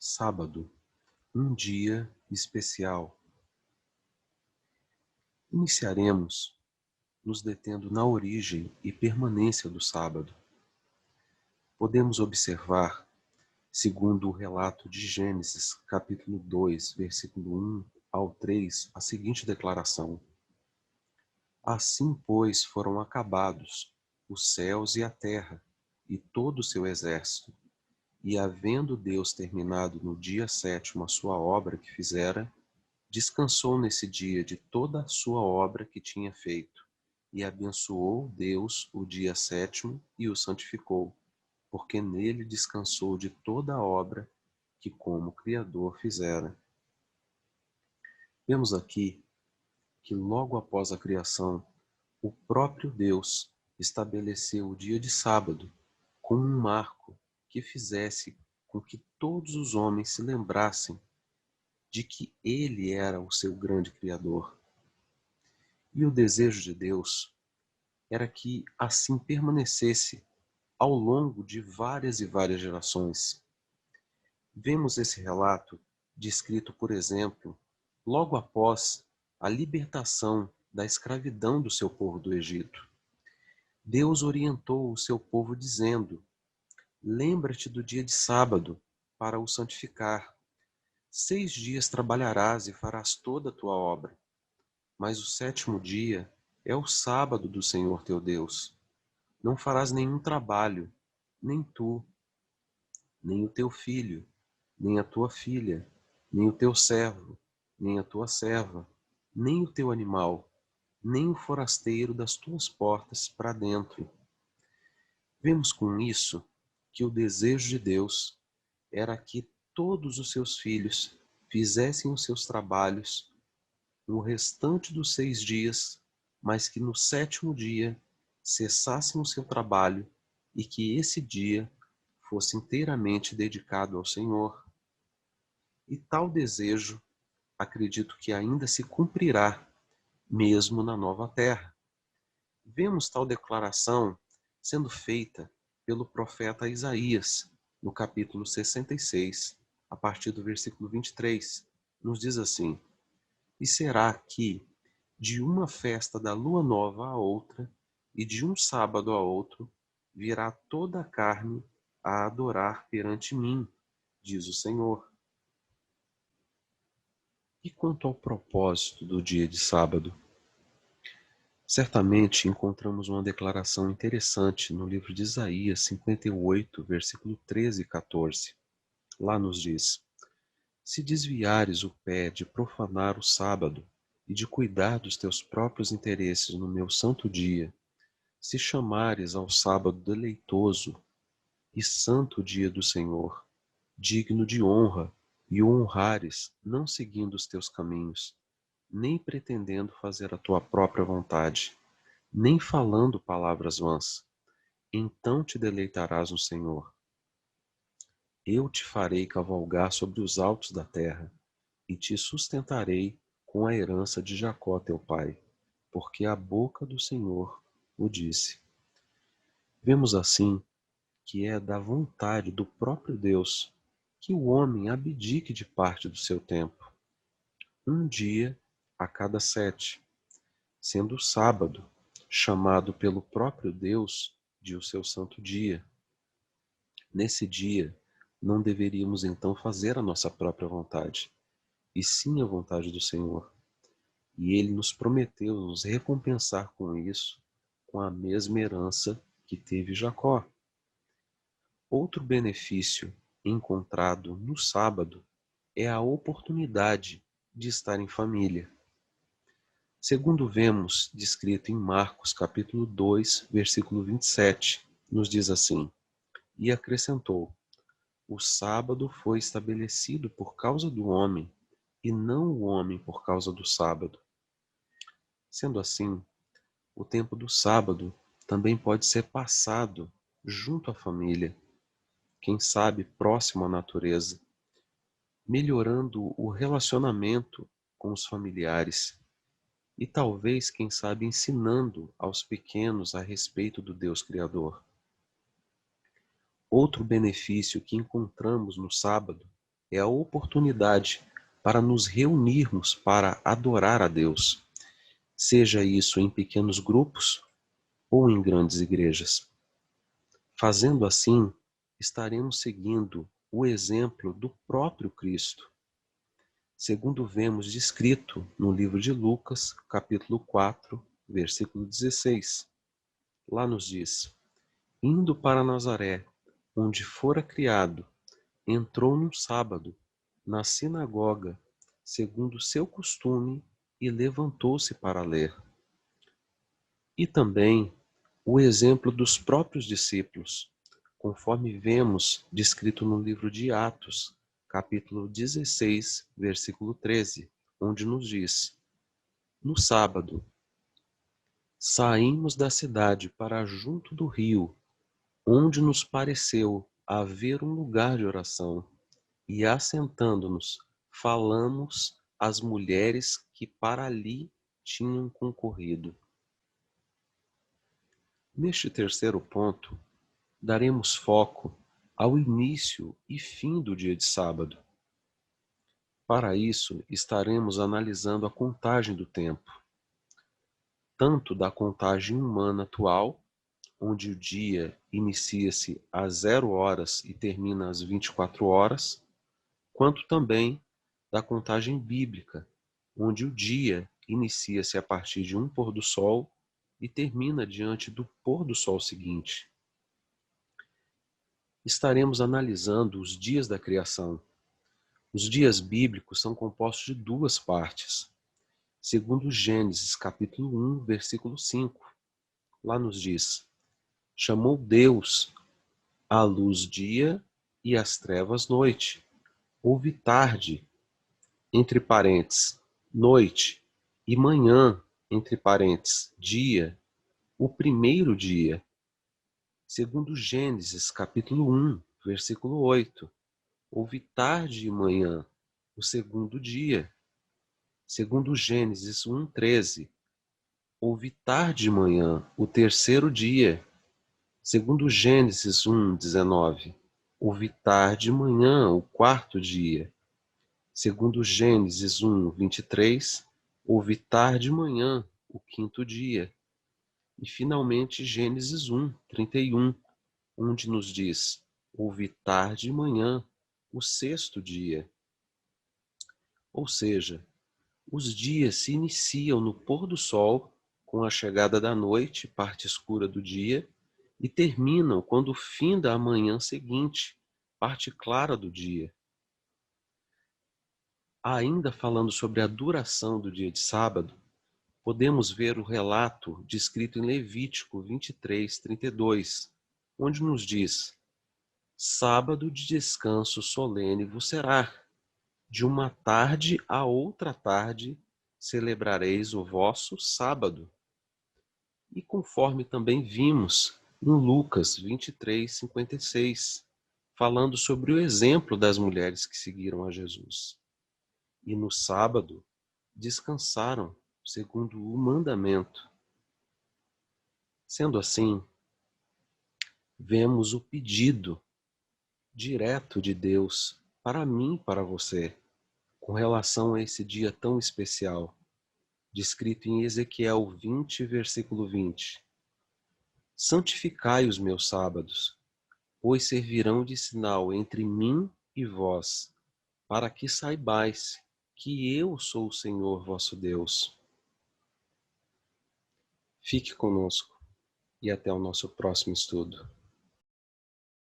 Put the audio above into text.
Sábado, um dia especial. Iniciaremos nos detendo na origem e permanência do sábado. Podemos observar, segundo o relato de Gênesis, capítulo 2, versículo 1 ao 3, a seguinte declaração: Assim, pois, foram acabados os céus e a terra, e todo o seu exército. E havendo Deus terminado no dia sétimo a sua obra que fizera, descansou nesse dia de toda a sua obra que tinha feito, e abençoou Deus o dia sétimo e o santificou, porque nele descansou de toda a obra que como Criador fizera. Vemos aqui que logo após a criação, o próprio Deus estabeleceu o dia de sábado como um marco que fizesse com que todos os homens se lembrassem de que ele era o seu grande Criador. E o desejo de Deus era que assim permanecesse ao longo de várias e várias gerações. Vemos esse relato descrito, por exemplo, logo após a libertação da escravidão do seu povo do Egito. Deus orientou o seu povo dizendo: Lembra-te do dia de sábado para o santificar. 6 dias trabalharás e farás toda a tua obra, mas o sétimo dia é o sábado do Senhor teu Deus. Não farás nenhum trabalho, nem tu, nem o teu filho, nem a tua filha, nem o teu servo, nem a tua serva, nem o teu animal, nem o forasteiro das tuas portas para dentro. Vemos com isso que o desejo de Deus era que todos os seus filhos fizessem os seus trabalhos no restante dos 6 dias, mas que no sétimo dia cessassem o seu trabalho e que esse dia fosse inteiramente dedicado ao Senhor. E tal desejo, acredito que ainda se cumprirá, mesmo na nova terra. Vemos tal declaração sendo feita pelo profeta Isaías, no capítulo 66, a partir do versículo 23. Nos diz assim: E será que, de uma festa da lua nova a outra, e de um sábado a outro, virá toda a carne a adorar perante mim, diz o Senhor. E quanto ao propósito do dia de sábado? Certamente encontramos uma declaração interessante no livro de Isaías 58, versículo 13 e 14. Lá nos diz: Se desviares o pé de profanar o sábado e de cuidar dos teus próprios interesses no meu santo dia, se chamares ao sábado deleitoso e santo dia do Senhor, digno de honra, e o honrares, não seguindo os teus caminhos, nem pretendendo fazer a tua própria vontade, nem falando palavras vãs, então te deleitarás no Senhor. Eu te farei cavalgar sobre os altos da terra, e te sustentarei com a herança de Jacó teu pai, porque a boca do Senhor o disse. Vemos assim que é da vontade do próprio Deus que o homem abdique de parte do seu tempo, um dia a cada 7, sendo o sábado chamado pelo próprio Deus de o seu santo dia. Nesse dia, não deveríamos então fazer a nossa própria vontade, e sim a vontade do Senhor. E ele nos prometeu nos recompensar com isso, com a mesma herança que teve Jacó. Outro benefício encontrado no sábado é a oportunidade de estar em família. Segundo vemos descrito em Marcos capítulo 2, versículo 27, nos diz assim: E acrescentou: O sábado foi estabelecido por causa do homem, e não o homem por causa do sábado. Sendo assim, o tempo do sábado também pode ser passado junto à família, quem sabe próximo à natureza, melhorando o relacionamento com os familiares e talvez, quem sabe, ensinando aos pequenos a respeito do Deus Criador. Outro benefício que encontramos no sábado é a oportunidade para nos reunirmos para adorar a Deus, seja isso em pequenos grupos ou em grandes igrejas. Fazendo assim, estaremos seguindo o exemplo do próprio Cristo, segundo vemos descrito no livro de Lucas, capítulo 4, versículo 16. Lá nos diz: indo para Nazaré, onde fora criado, entrou num sábado, na sinagoga, segundo seu costume, e levantou-se para ler. E também o exemplo dos próprios discípulos, conforme vemos descrito no livro de Atos, capítulo 16, versículo 13, onde nos diz: no sábado, saímos da cidade para junto do rio, onde nos pareceu haver um lugar de oração, e assentando-nos, falamos às mulheres que para ali tinham concorrido. Neste terceiro ponto, daremos foco ao início e fim do dia de sábado. Para isso, estaremos analisando a contagem do tempo, tanto da contagem humana atual, onde o dia inicia-se às 0 horas e termina às 24 horas, quanto também da contagem bíblica, onde o dia inicia-se a partir de um pôr do sol e termina diante do pôr do sol seguinte. Estaremos analisando os dias da criação. Os dias bíblicos são compostos de duas partes. Segundo Gênesis, capítulo 1, versículo 5, lá nos diz: chamou Deus a luz dia e as trevas noite. Houve tarde, entre parênteses, noite, e manhã, entre parênteses, dia, o primeiro dia. Segundo Gênesis, capítulo 1, versículo 8, houve tarde e manhã, o segundo dia. Segundo Gênesis 1:13, houve tarde e manhã, o terceiro dia. Segundo Gênesis 1:19, houve tarde e manhã, o quarto dia. Segundo Gênesis 1:23, houve tarde e manhã, o quinto dia. E finalmente Gênesis 1:31, onde nos diz: houve tarde e manhã, o sexto dia. Ou seja, os dias se iniciam no pôr do sol, com a chegada da noite, parte escura do dia, e terminam quando finda a manhã seguinte, parte clara do dia. Ainda falando sobre a duração do dia de sábado, podemos ver o relato descrito em Levítico 23:32, onde nos diz: sábado de descanso solene vos será. De uma tarde a outra tarde celebrareis o vosso sábado. E conforme também vimos em Lucas 23:56, falando sobre o exemplo das mulheres que seguiram a Jesus. E no sábado descansaram, segundo o mandamento. Sendo assim, vemos o pedido direto de Deus para mim e para você, com relação a esse dia tão especial, descrito em Ezequiel 20, versículo 20. Santificai os meus sábados, pois servirão de sinal entre mim e vós, para que saibais que eu sou o Senhor vosso Deus. Fique conosco e até o nosso próximo estudo.